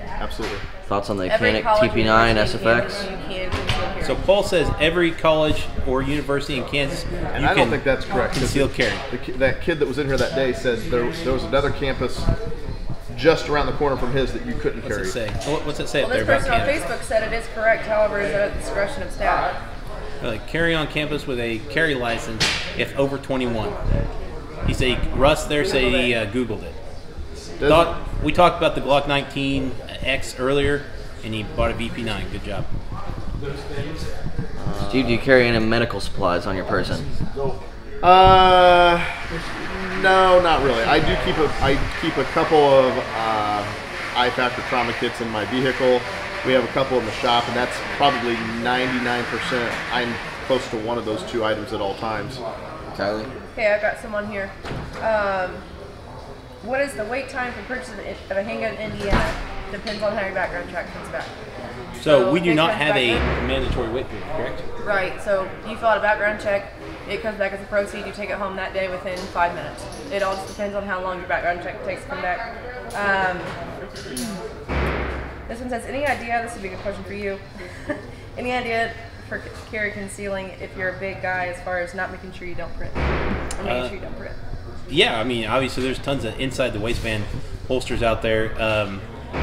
Absolutely. Thoughts on the every Canik college TP9 university in Kansas, SFX? you can conceal carry. So Paul says every college or university in Kansas, And you I don't can think that's correct. 'cause concealed carry. That kid that was in here that day said there was another campus just around the corner from his that you couldn't What's carry. it say? What's it say Well, up there this about person on Canada? Facebook said it is correct. However, is at the discretion of staff. Carry on campus with a carry license if over 21. He said Russ there said he Googled it. We talked about the Glock 19X earlier, and he bought a VP9. Good job. Steve, do you carry any medical supplies on your person? No, not really. I keep a couple of eye factor trauma kits in my vehicle. We have a couple in the shop, and that's probably 99%. I'm close to one of those two items at all times. Kylie? Okay, I've got someone here. What is the wait time for purchasing of a handgun in Indiana? Depends on how your background check comes back. So we if do it not comes have back a good- mandatory wait period, correct? Right, so you fill out a background check, it comes back as a proceed, you take it home that day within 5 minutes. It all just depends on how long your background check takes to come back. This one says, any idea, this would be a good question for you, any idea for carry concealing if you're a big guy as far as not making sure you don't print? Or making sure you don't print. Yeah, I mean, obviously there's tons of inside the waistband holsters out there.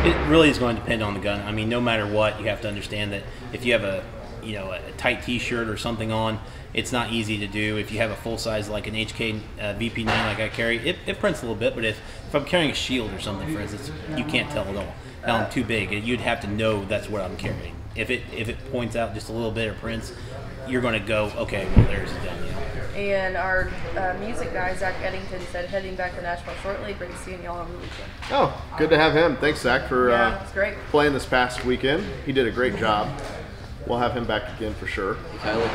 It really is going to depend on the gun. I mean, no matter what, you have to understand that if you have a tight T-shirt or something on, it's not easy to do. If you have a full size like an HK VP9 like I carry, it prints a little bit. But if I'm carrying a shield or something, for instance, you can't tell at all. Now I'm too big. You'd have to know that's what I'm carrying. if it points out just a little bit or prints, you're going to go, okay, well, there's a gun. And our music guy, Zach Eddington, said heading back to Nashville shortly. Great seeing y'all over the weekend. Oh, good to have him. Thanks, Zach, for it's great. playing this past weekend. He did a great job. We'll have him back again for sure. Kylie,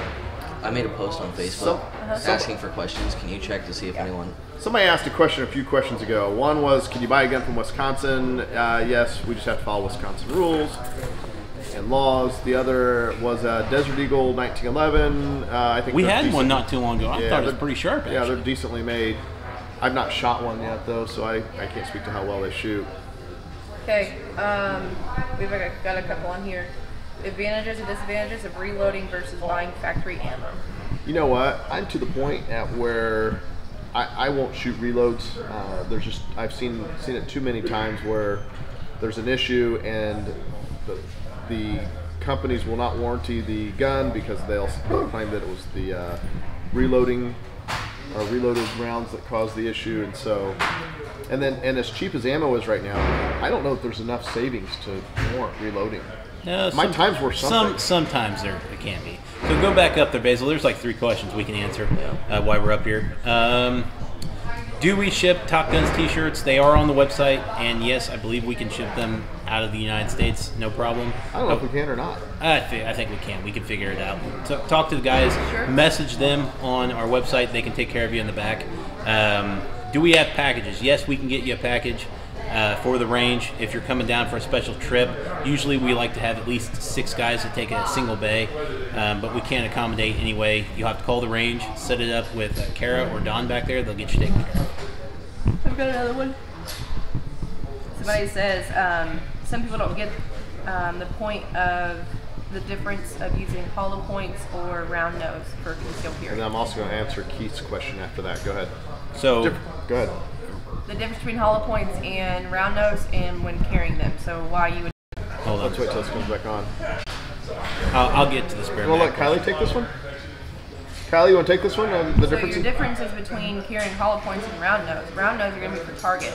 I made a post on Facebook asking for questions. Can you check to see if anyone... Somebody asked a question a few questions ago. One was, can you buy a gun from Wisconsin? Yes, we just have to follow Wisconsin rules and laws. The other was Desert Eagle 1911. I think we had one not too long ago. I thought it was pretty sharp, actually. Yeah, they're decently made. I've not shot one yet, though, so I can't speak to how well they shoot. Okay, we've got a couple on here. Advantages and disadvantages of reloading versus buying factory ammo. You know what? I'm to the point at where I won't shoot reloads. There's just I've seen it too many times where there's an issue and the companies will not warranty the gun because they'll claim that it was the reloading or reloaded rounds that caused the issue, and as cheap as ammo is right now, I don't know if there's enough savings to warrant reloading. No, my time's worth something. Sometimes it can be. So go back up there, Basil. There's like 3 questions we can answer while we're up here. Do we ship Top Guns t-shirts? They are on the website, and yes, I believe we can ship them out of the United States, no problem. I don't know if we can or not. I think we can. We can figure it out. So talk to the guys, message them on our website. They can take care of you in the back. Do we have packages? Yes, we can get you a package for the range. If you're coming down for a special trip, usually we like to have at least 6 guys that take a single bay, but we can't accommodate anyway. You'll have to call the range, set it up with Kara or Don back there. They'll get you taken care of. I've got another one. Somebody says some people don't get the point of the difference of using hollow points or round nose for concealed carry. And I'm also going to answer Keith's question after that. Go ahead. So go ahead. The difference between hollow points and round nose and when carrying them. So why you would... Hold on. Let's wait till this comes back on. I'll get to the spare. Well, let Kylie take this one. Kylie, you want to take this one? The difference is between carrying hollow points and round nose. Round nose are going to be for target.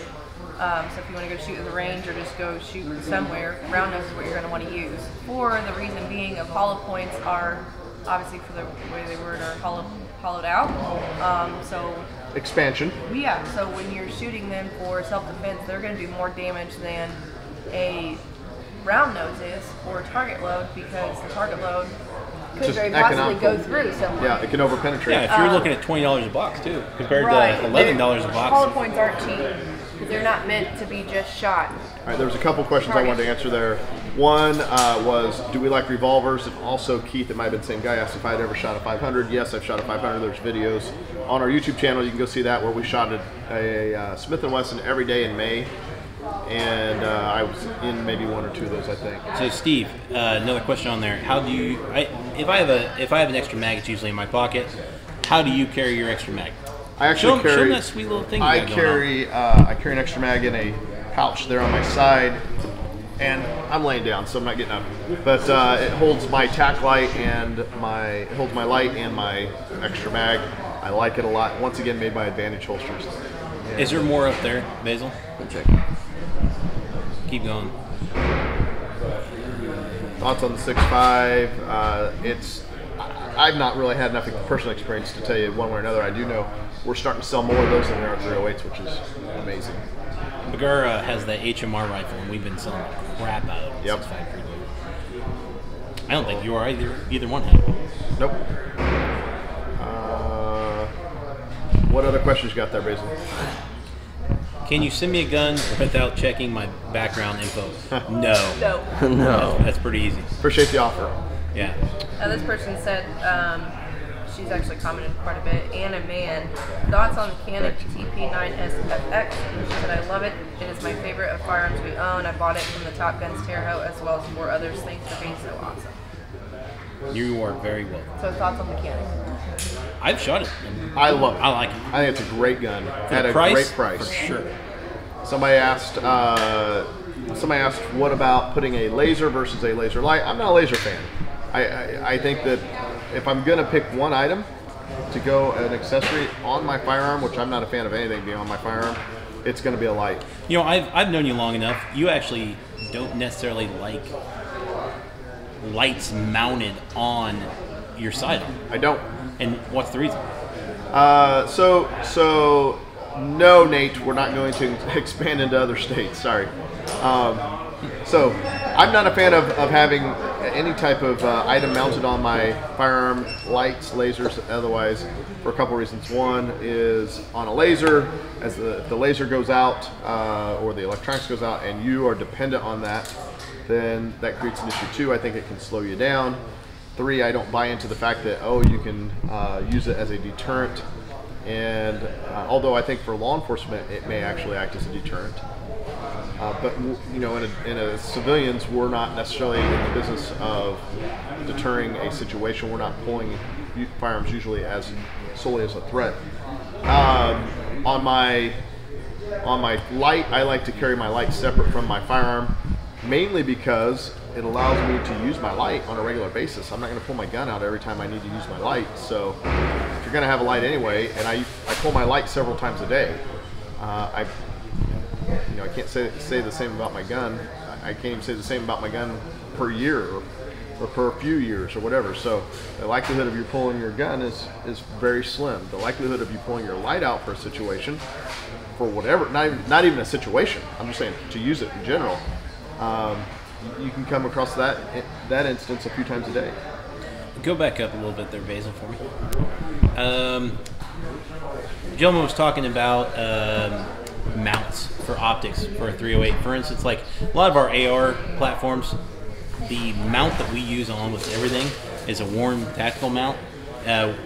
So if you want to go shoot at the range or just go shoot somewhere, round nose is what you're going to want to use. For the reason being of hollow points are, obviously for the way they word, are hollowed out. So expansion. Yeah, so when you're shooting them for self-defense, they're going to do more damage than a round nose is or target load, because the target load could very possibly go through somewhere. Yeah, it can over-penetrate. Yeah, if you're looking at $20 a box too, compared to $11 a box. Hollow points aren't cheap because they're not meant to be just shot. All right, there was a couple questions I wanted to answer there. One was, do we like revolvers? And also, Keith, it might have been the same guy, asked if I had ever shot a 500. Yes, I've shot a 500. There's videos on our YouTube channel. You can go see that, where we shot a Smith & Wesson every day in May. And I was in maybe 1 or 2 of those, I think. So, Steve, another question on there. How do you? If I have an extra mag, it's usually in my pocket. How do you carry your extra mag? I actually show them that sweet little thing. I carry an extra mag in a pouch there on my side, and I'm laying down, so I'm not getting up. But it holds my tack light and my light and my extra mag. I like it a lot. Once again, made by Advantage Holsters. And is there more up there, Basil? Go check. Keep going. Thoughts on the 6.5? I've not really had enough personal experience to tell you one way or another. I do know we're starting to sell more of those than there are 308s, which is amazing. Magura has the HMR rifle, and we've been selling the crap out of it. Yep. 6.5 preload. I don't think you or either one have one. Nope. What other questions you got there, Basil? Can you send me a gun without checking my background info? No. No. That's pretty easy. Appreciate the offer. Yeah. This person said, she's actually commented quite a bit. Anna Mann, thoughts on the Canon TP9SFX? She said, I love it. It is my favorite of firearms we own. I bought it from the Top Guns Terre Haute as well as 4 others. Thanks for being so awesome. You are very welcome. So thoughts on the Canon? I've shot it. I love it. I like it. I think it's a great gun at a price, great price. For sure. Somebody asked, what about putting a laser versus a laser light? I'm not a laser fan. I think that if I'm going to pick one item to go an accessory on my firearm, which I'm not a fan of anything being on my firearm, it's going to be a light. You know, I've known you long enough. You actually don't necessarily like lights mounted on your sidearm. I don't. And what's the reason? So no, Nate, we're not going to expand into other states. Sorry. So I'm not a fan of having any type of item mounted on my firearm, lights, lasers, otherwise, for a couple reasons. One is on a laser, as the laser goes out or the electronics goes out and you are dependent on that, then that creates an issue. Two, I think it can slow you down. Three, I don't buy into the fact that, oh, you can use it as a deterrent. And although I think for law enforcement it may actually act as a deterrent, but you know, in a civilians, we're not necessarily in the business of deterring a situation. We're not pulling firearms usually as solely as a threat. On my light, I like to carry my light separate from my firearm, mainly because it allows me to use my light on a regular basis. I'm not going to pull my gun out every time I need to use my light. So if you're going to have a light anyway, and I pull my light several times a day, I can't say the same about my gun. I can't even say the same about my gun per year or per few years or whatever. So the likelihood of you pulling your gun is very slim. The likelihood of you pulling your light out for a situation, for whatever, not even a situation, I'm just saying to use it in general, you can come across that instance a few times a day. Go back up a little bit there, Basil, for me. Gentleman was talking about mounts for optics for a 308. For instance, like a lot of our AR platforms, the mount that we use on almost everything is a worn tactical mount.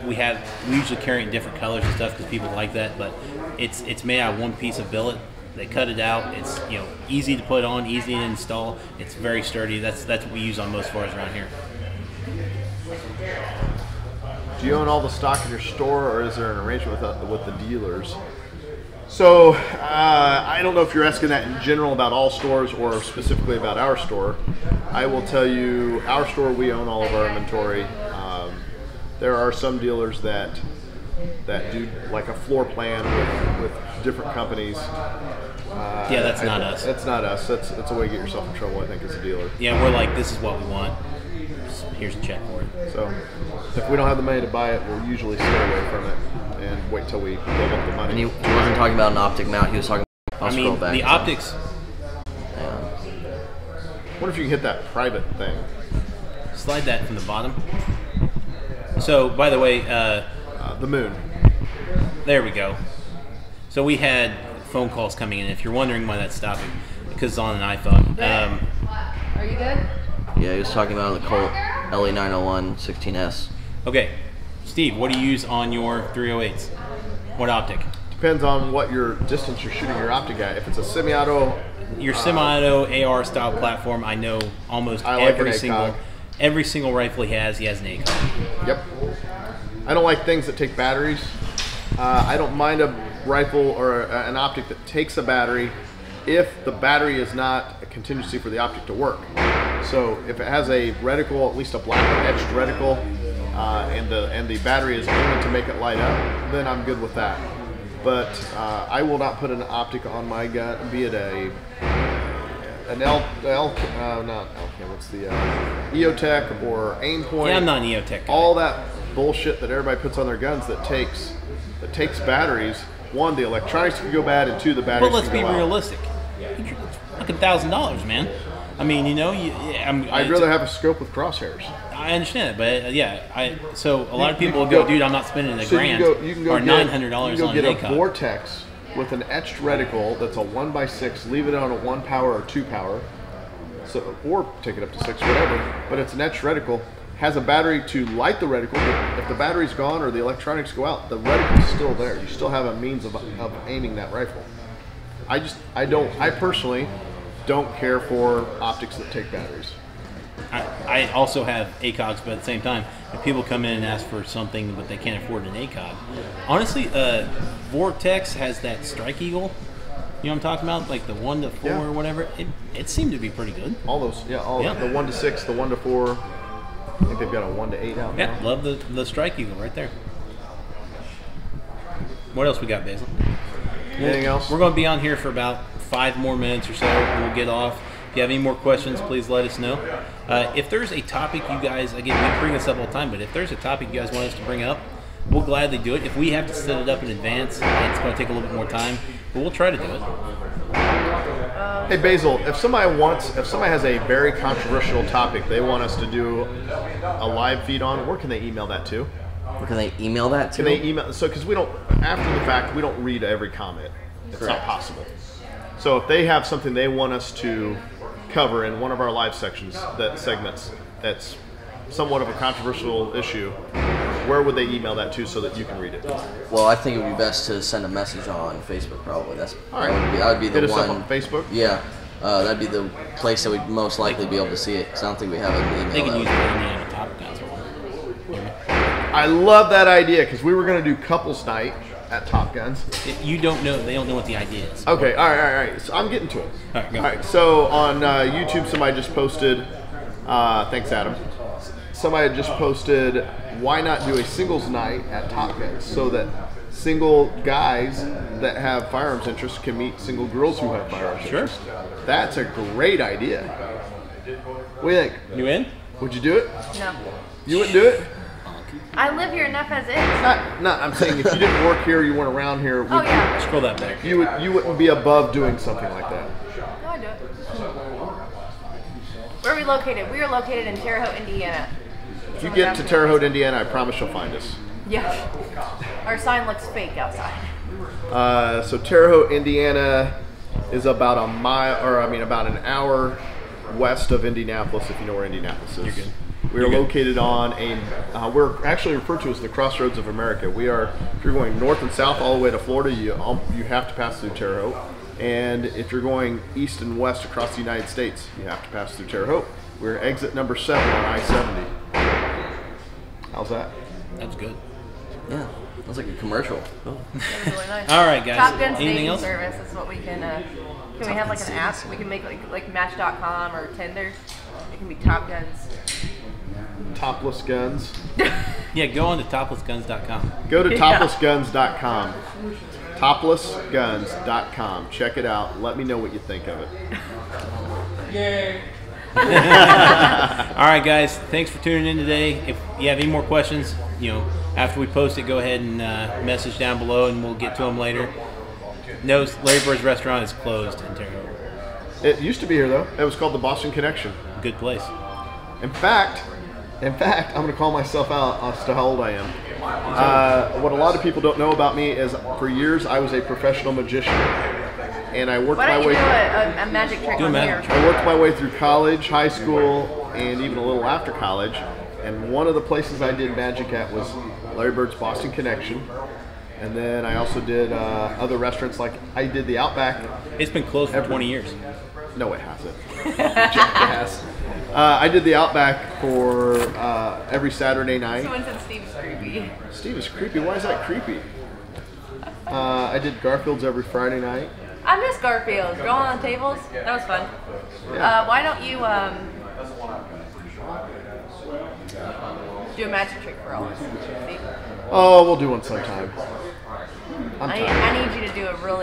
We usually carry it in different colors and stuff because people like that, but it's made out of one piece of billet. They cut it out. It's easy to put on, easy to install. It's very sturdy. That's what we use on most fires around here. Do you own all the stock in your store, or is there an arrangement with the dealers? So I don't know if you're asking that in general about all stores or specifically about our store. I will tell you, our store, we own all of our inventory. There are some dealers that do like a floor plan with different companies. Yeah, that's not us. That's not us. That's a way to get yourself in trouble, I think, as a dealer. Yeah, we're like, this is what we want. Here's a check for it. So if we don't have the money to buy it, we'll usually stay away from it and wait till we build up the money. And he wasn't talking about an optic mount. He was talking about the optics. Yeah. What if you can hit that private thing? Slide that from the bottom. So, by the way, the moon. There we go. So we had phone calls coming in. If you're wondering why that's stopping, because it's on an iPhone. Are you good? Yeah, he was talking about the Colt LE901 16S. Okay, Steve, what do you use on your 308s? What optic? Depends on what your distance you're shooting your optic at. If it's a semi-auto, your semi-auto AR style platform, I know almost every single rifle he has an ACOG. Yep. I don't like things that take batteries. I don't mind a rifle or an optic that takes a battery if the battery is not a contingency for the optic to work. So if it has a reticle, at least a black etched reticle, and the battery is only to make it light up, then I'm good with that. But I will not put an optic on my gun, be it EOTech or aim point. Yeah, I'm not an EOTech guy. All that bullshit that everybody puts on their guns that takes batteries. One, the electronics can go bad, and two, the batteries. But let's can be go out. realistic. It's fucking $1,000, man. I mean, I'd rather have a scope with crosshairs. I understand it, but so a lot of people will go, dude, I'm not spending $1,000 or $900 on You can get an a ACOG. Vortex with an etched reticle that's a 1x6, leave it on a 1 power or 2 power, or take it up to 6, whatever. But it's an etched reticle, has a battery to light the reticle. But if the battery's gone or the electronics go out, the reticle's still there. You still have a means of aiming that rifle. I personally don't care for optics that take batteries. I also have ACOGs, but at the same time, if people come in and ask for something but they can't afford an ACOG, honestly, Vortex has that Strike Eagle. You know what I'm talking about? Like the 1 to 4 or whatever. It seemed to be pretty good. All those, the 1 to 6, the 1 to 4. I think they've got a 1 to 8 out now. Yeah, love the Strike Eagle right there. What else we got, Basil? Anything else? We're going to be on here for about 5 more minutes or so. We'll get off. If you have any more questions, please let us know. If there's a topic you guys, again, we bring this up all the time, but if there's a topic you guys want us to bring up, we'll gladly do it. If we have to set it up in advance, it's going to take a little bit more time, but we'll try to do it. Hey Basil, if somebody has a very controversial topic they want us to do a live feed on, where can they email that to? Or can they email that to? Can they email? So because we don't, after the fact, we don't read every comment. It's not possible. So if they have something they want us to cover in one of our live segments that's somewhat of a controversial issue, where would they email that to so that you can read it? Well, I think it would be best to send a message on Facebook. Probably all right. That would be the Hit us one. up on Facebook. Yeah, that'd be the place that we'd most likely be able to see it. Because I don't think we have an email. They can use it on top guns. I love that idea because we were going to do couples night at Top Guns. You don't know. They don't know what the idea is. Okay, all right. So I'm getting to it. All right, go. All right, so on YouTube, somebody just posted, thanks Adam, somebody just posted, why not do a singles night at Top Guns so that single guys that have firearms interests can meet single girls who have firearms interests. That's a great idea. What do you think? You in? Would you do it? No. You wouldn't do it? I live here enough as is. Not. I'm saying if you didn't work here, you weren't around here. Oh yeah. Scroll that back. You wouldn't be above doing something like that. No, I do it. Where are we located? We are located in Terre Haute, Indiana. If you get to Terre Haute, Indiana, I promise you'll find us. Yeah. Our sign looks fake outside. So Terre Haute, Indiana is about about an hour west of Indianapolis, if you know where Indianapolis is. You're good. We're located on we're actually referred to as the crossroads of America. We are, if you're going north and south all the way to Florida, you have to pass through Terre Haute. And if you're going east and west across the United States, you have to pass through Terre Haute. We're exit number 7 on I-70. How's that? That's good. Yeah, that's like a commercial. Oh. That was really nice. All right, guys. Top Gun Anything dating else? service. That's what we can. Can we have like an app? We can make like Match.com or Tinder. It can be Top Guns. Topless Guns. Yeah, go on to toplessguns.com. Go to toplessguns.com. Toplessguns.com. Check it out. Let me know what you think of it. All right, guys. Thanks for tuning in today. If you have any more questions, after we post it, go ahead and message down below, and we'll get to them later. No, Larry Bird's restaurant is closed in Terre Haute. It used to be here though. It was called the Boston Connection. Good place. In fact, I'm going to call myself out as to how old I am. What a lot of people don't know about me is, for years I was a professional magician, and I worked Why don't my you way. do a magic trick Do a on magic here? trick. I worked my way through college, high school, and even a little after college. And one of the places I did magic at was Larry Bird's Boston Connection. And then I also did other restaurants, like I did the Outback. It's been closed for 20 years. No, it hasn't. Jackass. I did the Outback for every Saturday night. Someone said Steve's creepy. Steve is creepy. Why is that creepy? I did Garfield's every Friday night. I miss Garfield. Drawing on tables. That was fun. Yeah. Why don't you do a magic trick for all of us? Steve? Oh, we'll do one sometime. I'm I tired. need you to do a real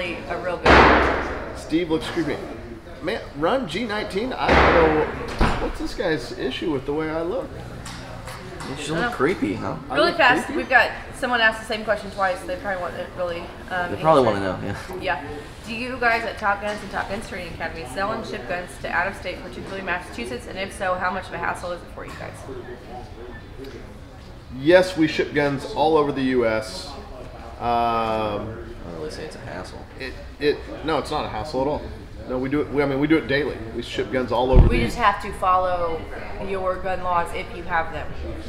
good one. Steve looks creepy. Man, run G19. I don't know. What's this guy's issue with the way I look? You just look creepy, huh? I Really look fast. creepy? We've got someone asked the same question twice. They probably want it really. They probably want to know, yeah. Yeah. Do you guys at Top Guns and Top Guns Training Academy sell and ship guns to out of state, particularly Massachusetts? And if so, how much of a hassle is it for you guys? Yes, we ship guns all over the U.S. I don't really say it's a hassle. No, it's not a hassle at all. No, we do it. We do it daily. We ship guns all over. We just have to follow your gun laws if you have them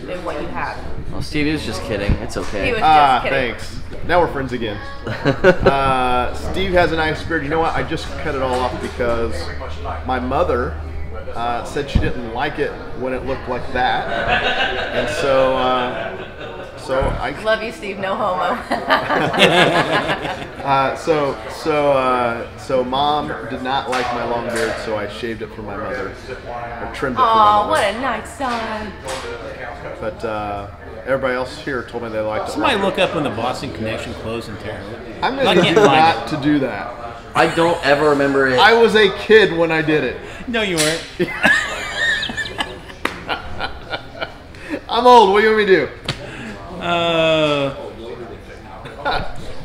and what you have. Well, Steve is just kidding. It's okay. He was just kidding. Thanks. Now we're friends again. Steve has a nice beard. You know what? I just cut it all off because my mother said she didn't like it when it looked like that, and so I Love you, Steve. No homo. So Mom did not like my long beard, so I shaved it for my mother, or trimmed it for my Aw, mother. what a nice son. But everybody else here told me they liked it. Somebody look up when the Boston Connection closed in Terre Haute. I'm I going to can't do find not to do that. I don't ever remember it. I was a kid when I did it. No, you weren't. I'm old. What do you want me to do?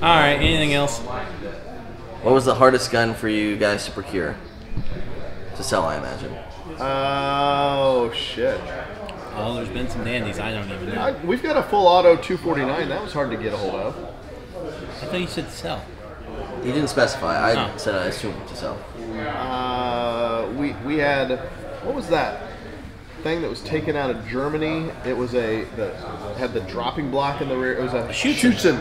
All right. Anything else? What was the hardest gun for you guys to procure? To sell, I imagine. Oh shit. Oh, there's been some dandies. I don't even know. We've got a full auto 249. That was hard to get a hold of. I thought you said sell. He didn't specify. I Oh. said I assumed to sell. We had, what was that thing that was taken out of Germany? It was had the dropping block in the rear. It was a Schützen,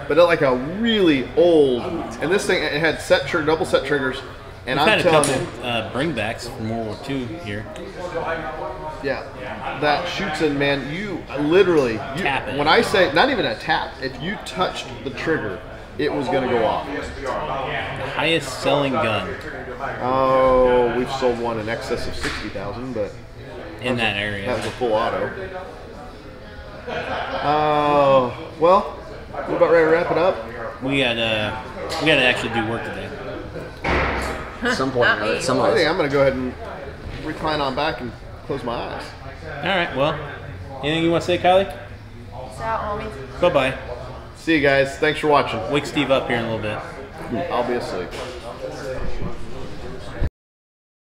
but like a really old. And this thing, it had double set triggers. And We've I'm had a telling couple you, bringbacks from World War II here. yeah, that Schützen, man, you literally, Tap it. when I say not even a tap, if you touched the trigger, it was going to go off. Highest selling gun Oh, we've sold one in excess of 60,000, but in that area. that was a full auto. Oh, well, we're about ready to wrap it up. We got to actually do work today. At some point, Not me. some of I think us. I'm going to go ahead and recline on back and close my eyes. All right. Well, anything you want to say, Kylie? Peace out, homies. Bye bye. See you guys. Thanks for watching. Wake Steve up here in a little bit. I'll be asleep.